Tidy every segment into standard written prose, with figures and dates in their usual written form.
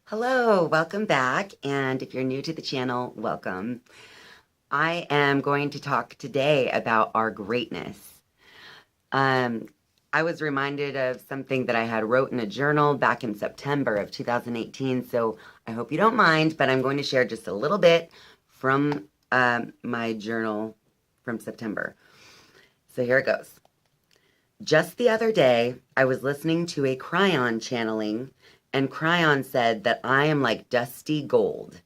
Hello, welcome back. And if you're new to the channel, welcome. I am going to talk today about our greatness. Um, I was reminded of something that I had wrote in a journal back in September of 2018. So I hope you don't mind, but I'm going to share just a little bit from my journal from September. So here it goes. Just the other day, I was listening to a Cryon channeling, and Cryon said that I am like dusty gold.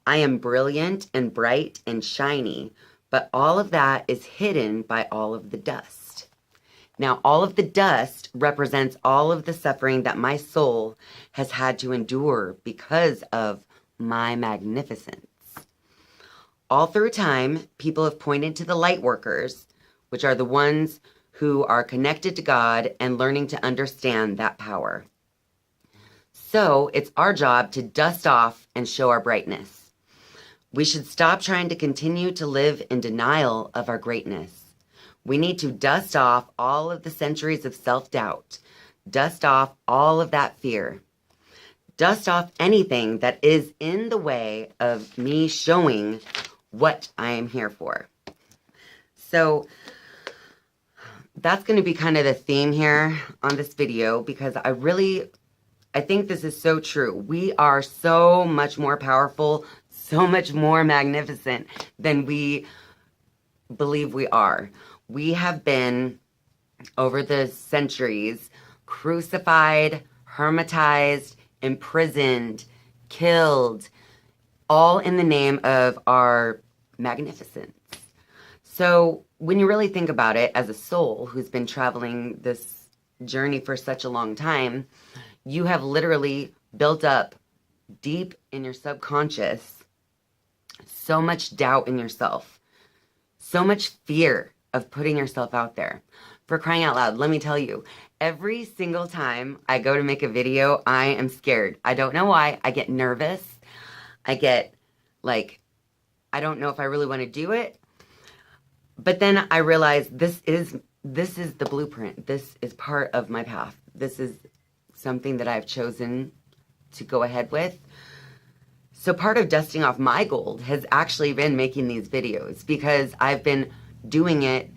I am brilliant and bright and shiny, but all of that is hidden by all of the dust. Now, all of the dust represents all of the suffering that my soul has had to endure because of my magnificence. All through time, people have pointed to the light workers, which are the ones who are connected to God and learning to understand that power. So it's our job to dust off and show our brightness. We should stop trying to continue to live in denial of our greatness. We need to dust off all of the centuries of self-doubt, dust off all of that fear, dust off anything that is in the way of me showing what I am here for. So that's going to be kind of the theme here on this video, because I think this is so true. We are so much more powerful, so much more magnificent than we believe we are. We have been, over the centuries, crucified, hermitized, imprisoned, killed, all in the name of our magnificence. So when you really think about it, as a soul who's been traveling this journey for such a long time, you have literally built up deep in your subconscious so much doubt in yourself, so much fear of putting yourself out there. For crying out loud, let me tell you, every single time I go to make a video, I am scared. I don't know why. I get nervous. I get I don't know if I really want to do it. But then I realize this is the blueprint. This is part of my path. This is something that I've chosen to go ahead with. So part of dusting off my gold has actually been making these videos, because I've been doing it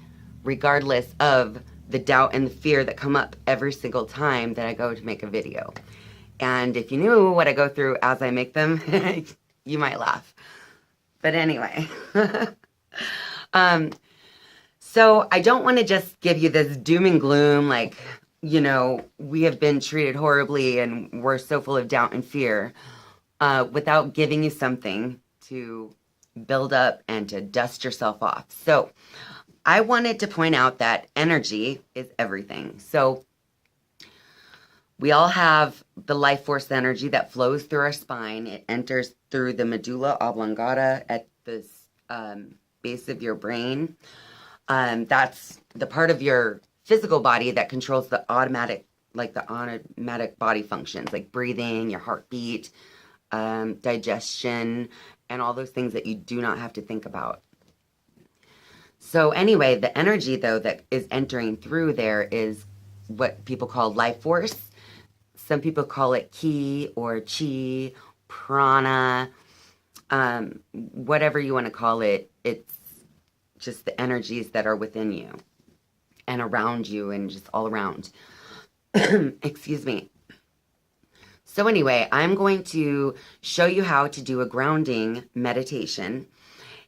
regardless of the doubt and the fear that come up every single time that I go to make a video. And if you knew what I go through as I make them, you might laugh. But anyway. So I don't want to just give you this doom and gloom, we have been treated horribly and we're so full of doubt and fear, without giving you something to build up and to dust yourself off. So I wanted to point out that energy is everything. So we all have the life force energy that flows through our spine. It enters through the medulla oblongata at the base of your brain. That's the part of your physical body that controls the automatic body functions, like breathing, your heartbeat, digestion, and all those things that you do not have to think about. So anyway, the energy, though, that is entering through there is what people call life force. Some people call it ki or chi, prana, whatever you want to call it. It's just the energies that are within you and around you and just all around. Excuse me. So anyway, I'm going to show you how to do a grounding meditation.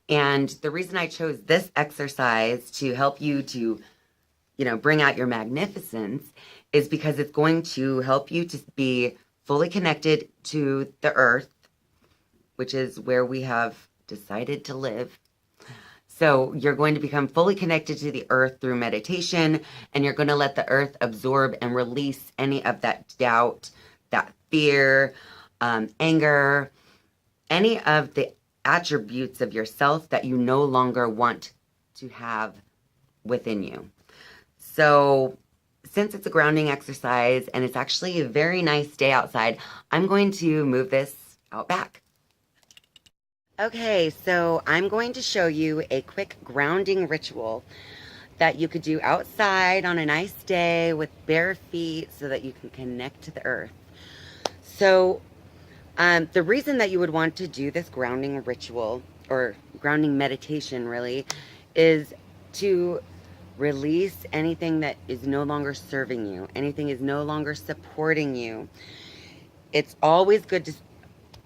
And the reason I chose this exercise to help you to, bring out your magnificence is because it's going to help you to be fully connected to the earth, which is where we have decided to live. So you're going to become fully connected to the earth through meditation, and you're going to let the earth absorb and release any of that doubt, that fear, anger, any of the attributes of yourself that you no longer want to have within you. So since it's a grounding exercise and it's actually a very nice day outside, I'm going to move this out back. Okay, so I'm going to show you a quick grounding ritual that you could do outside on a nice day with bare feet so that you can connect to the earth. So The reason that you would want to do this grounding ritual, or grounding meditation really, is to release anything that is no longer serving you, anything is no longer supporting you. It's always good to,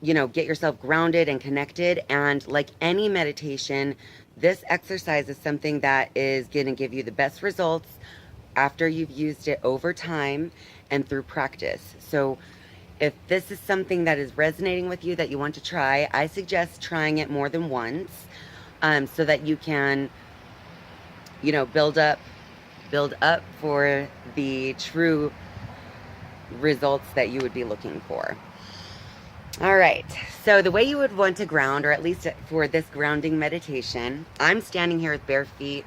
get yourself grounded and connected. And like any meditation, this exercise is something that is going to give you the best results after you've used it over time and through practice. So if this is something that is resonating with you that you want to try, I suggest trying it more than once, so that you can, build up for the true results that you would be looking for. All right, so the way you would want to ground, or at least for this grounding meditation, I'm standing here with bare feet.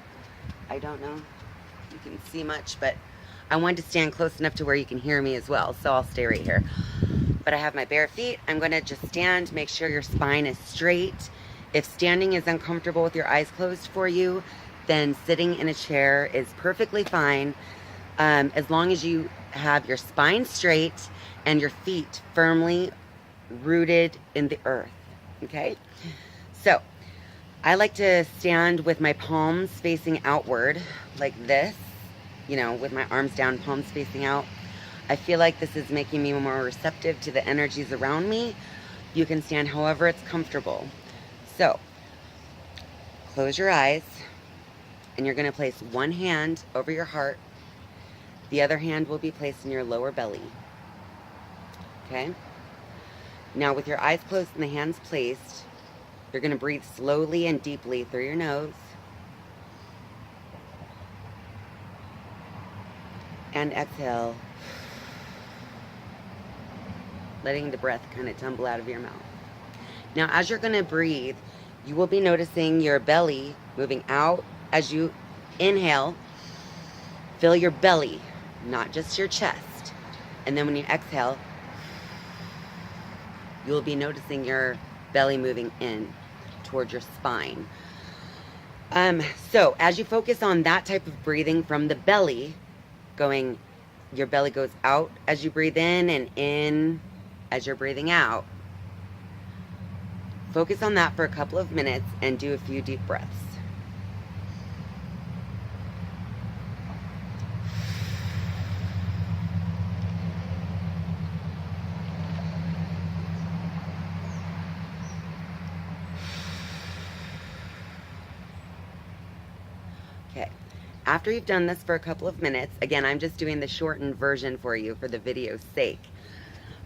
I don't know if you can see much, but I want to stand close enough to where you can hear me as well, so I'll stay right here. But I have my bare feet. I'm going to just stand, make sure your spine is straight. If standing is uncomfortable with your eyes closed for you, then sitting in a chair is perfectly fine, as long as you have your spine straight and your feet firmly rooted in the earth. Okay? So I like to stand with my palms facing outward like this, with my arms down, palms facing out. I feel like this is making me more receptive to the energies around me. You can stand however it's comfortable. So close your eyes, and you're going to place one hand over your heart. The other hand will be placed in your lower belly. Okay? Now with your eyes closed and the hands placed, you're going to breathe slowly and deeply through your nose. And exhale, letting the breath kind of tumble out of your mouth. Now as you're going to breathe, you will be noticing your belly moving out as you inhale. Fill your belly, not just your chest. And then when you exhale, you'll be noticing your belly moving in towards your spine. So as you focus on that type of breathing from the belly, your belly goes out as you breathe in and in as you're breathing out. Focus on that for a couple of minutes and do a few deep breaths. Okay. After you've done this for a couple of minutes, again, I'm just doing the shortened version for you for the video's sake.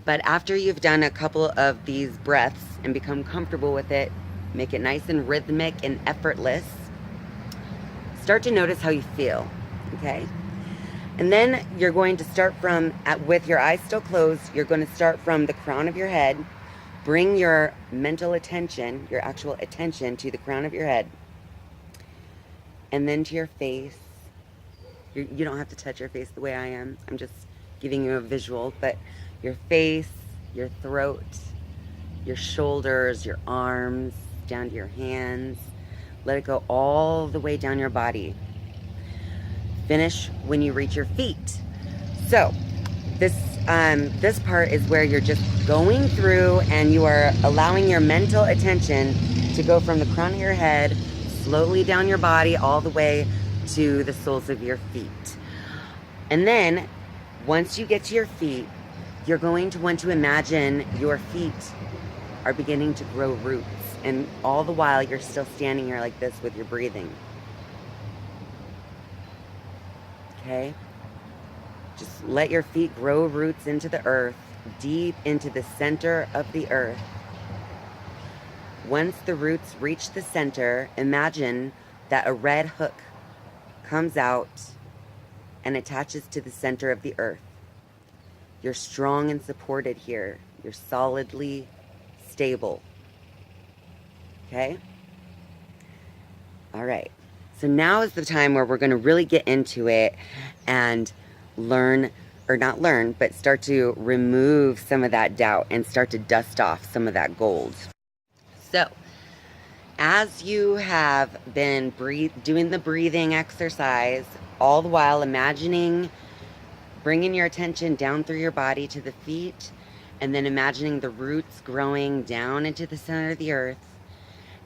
But after you've done a couple of these breaths and become comfortable with it, make it nice and rhythmic and effortless, start to notice how you feel, okay? And then you're going to start with your eyes still closed, you're going to start from the crown of your head, bring your mental attention, your actual attention to the crown of your head, and then to your face. You don't have to touch your face the way I am. I'm just giving you a visual, but your face, your throat, your shoulders, your arms, down to your hands. Let it go all the way down your body. Finish when you reach your feet. So this part is where you're just going through and you are allowing your mental attention to go from the crown of your head slowly down your body all the way to the soles of your feet. And then once you get to your feet, you're going to want to imagine your feet are beginning to grow roots, and all the while you're still standing here like this with your breathing. Okay? Just let your feet grow roots into the earth, deep into the center of the earth. Once the roots reach the center, imagine that a red hook comes out and attaches to the center of the earth. You're strong and supported here. You're solidly stable. Okay? All right. So now is the time where we're going to really get into it and learn, or not learn, but start to remove some of that doubt and start to dust off some of that gold. So, as you have been doing the breathing exercise, all the while imagining, bringing your attention down through your body to the feet, and then imagining the roots growing down into the center of the earth,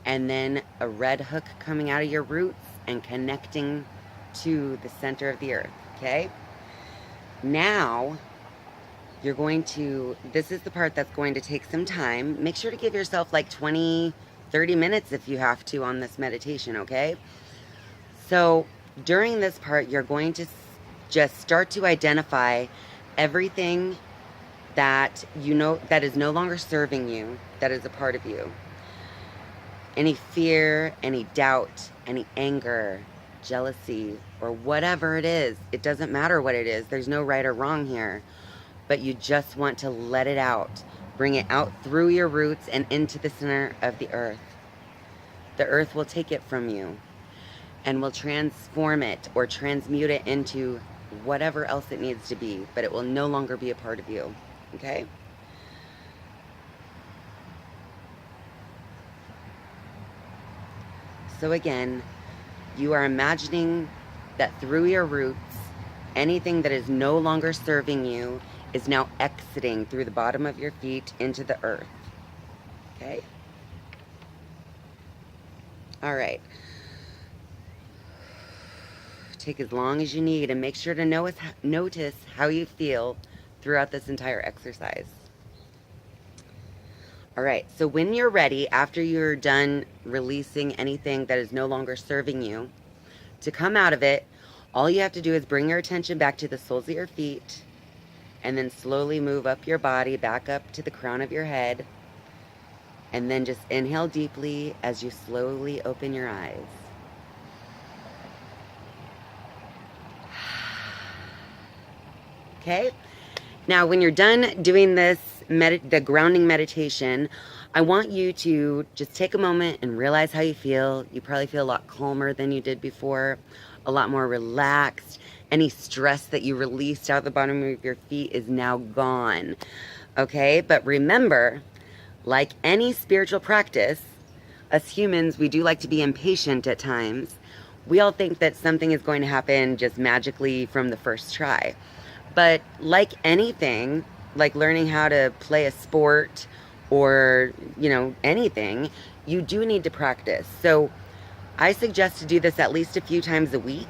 and then a red hook coming out of your roots and connecting to the center of the earth, okay? Now, you're going to, this is the part that's going to take some time. Make sure to give yourself like 20, 30 minutes if you have to on this meditation, okay? So during this part, you're going to just start to identify everything that you know that is no longer serving you, that is a part of you. Any fear, any doubt, any anger, jealousy, or whatever it is. It doesn't matter what it is. There's no right or wrong here. But you just want to let it out. Bring it out through your roots and into the center of the earth. The earth will take it from you and will transform it or transmute it into whatever else it needs to be, but it will no longer be a part of you, okay? So again, you are imagining that through your roots, anything that is no longer serving you is now exiting through the bottom of your feet into the earth. Okay? All right. Take as long as you need and make sure to notice how you feel throughout this entire exercise. All right, so when you're ready, after you're done releasing anything that is no longer serving you, to come out of it, all you have to do is bring your attention back to the soles of your feet and then slowly move up your body, back up to the crown of your head, and then just inhale deeply as you slowly open your eyes. Okay? Now, when you're done doing this, the grounding meditation, I want you to just take a moment and realize how you feel. You probably feel a lot calmer than you did before, a lot more relaxed. Any stress that you released out the bottom of your feet is now gone. Okay? But remember, like any spiritual practice, us humans, we do like to be impatient at times. We all think that something is going to happen just magically from the first try. But like anything, like learning how to play a sport or, you know, anything, you do need to practice. So I suggest to do this at least a few times a week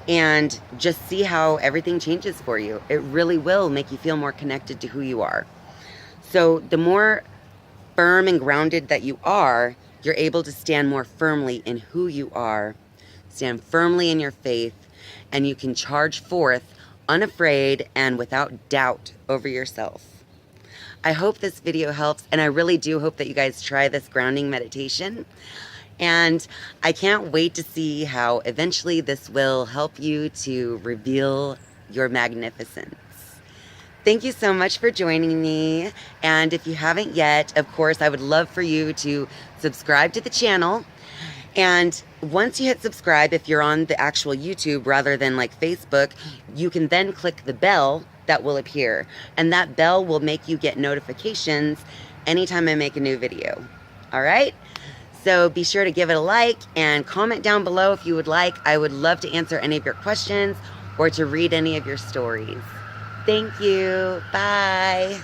and just see how everything changes for you. It really will make you feel more connected to who you are. So the more firm and grounded that you are, you're able to stand more firmly in who you are, stand firmly in your faith, and you can charge forth unafraid and without doubt over yourself. I hope this video helps, and I really do hope that you guys try this grounding meditation. And I can't wait to see how eventually this will help you to reveal your magnificence. Thank you so much for joining me. And if you haven't yet, of course, I would love for you to subscribe to the channel. And once you hit subscribe, if you're on the actual YouTube rather than like Facebook, you can then click the bell that will appear. And that bell will make you get notifications anytime I make a new video. All right? So be sure to give it a like and comment down below if you would like. I would love to answer any of your questions or to read any of your stories. Thank you. Bye.